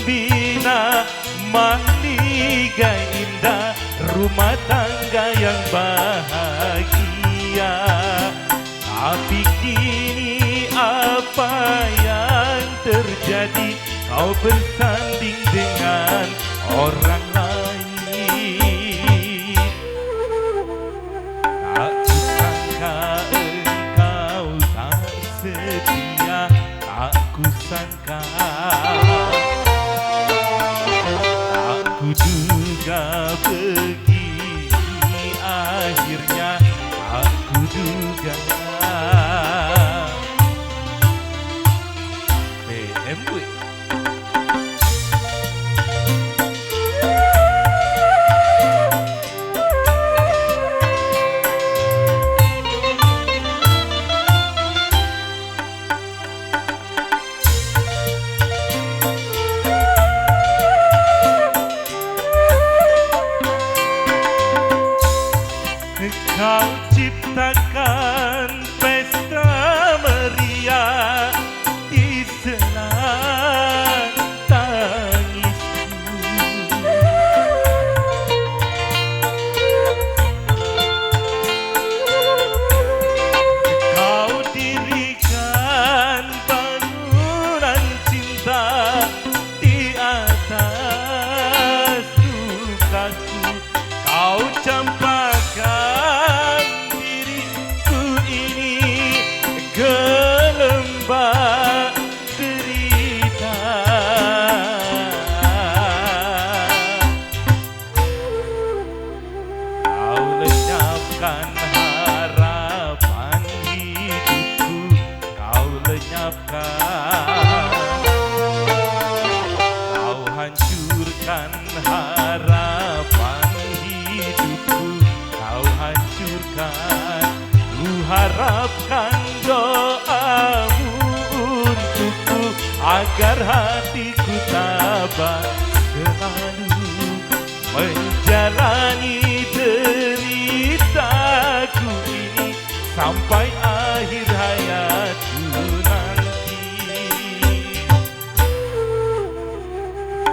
bina mahligai indah rumah tangga yang bahagia. Tapi kini apa yang terjadi? Kau bersanding dengan orang lain. Tak kusangka engkau tak setia, tak kusangka, tak kuduga begini akhirnya, tak kuduga. BMW Kau ciptakan pesta meriah di sela tangisku. Kau dirikan bangunan cinta di atas lukaku. Kau campakkan diriku ini ke lembah derita. Kau lenyapkan harapan hidupku, kau lenyapkan. Kau hancurkan harapan hidupku, kau hancurkan. Ku harapkan doamu untukku agar hatiku tabah selalu menjalani deritaku ini sampai akhir hayatku nanti.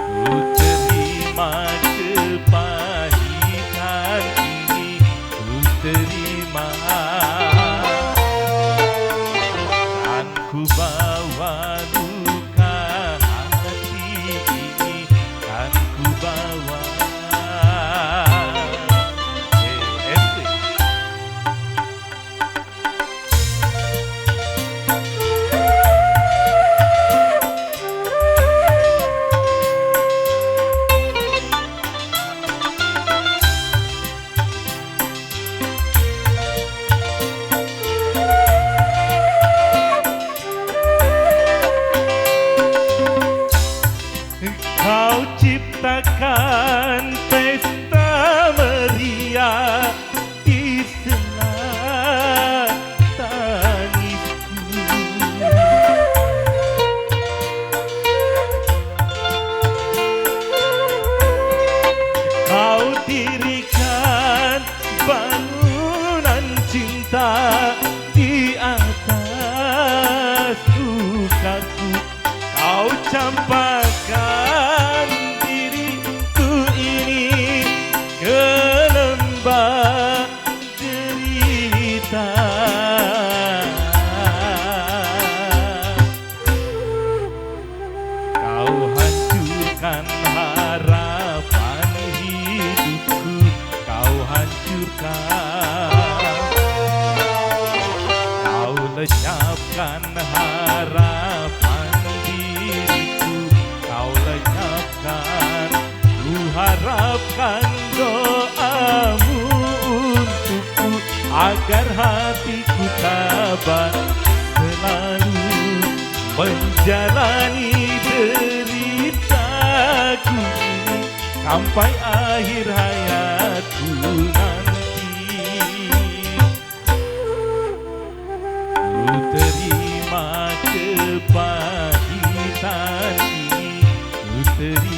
Ku terima kepahitan ini, ku terima. Kan ku bawa luka hati ini, kan ku bawa. Kau ciptakan pesta meriah di sela tangisku. Kau dirikan bangunan cinta di atas lukaku. Kau campakkan diriku ini ke lembah derita. Kau hancurkan harapan hidupku, kau hancurkan. Kau lenyapkan harapan diriku, kau lenyapkan. Ku harapkan doamu untukku agar hatiku tabah selalu menjalani deritaku ini sampai akhir hayatku nanti. Ku terima kepahitan ini, ku terima.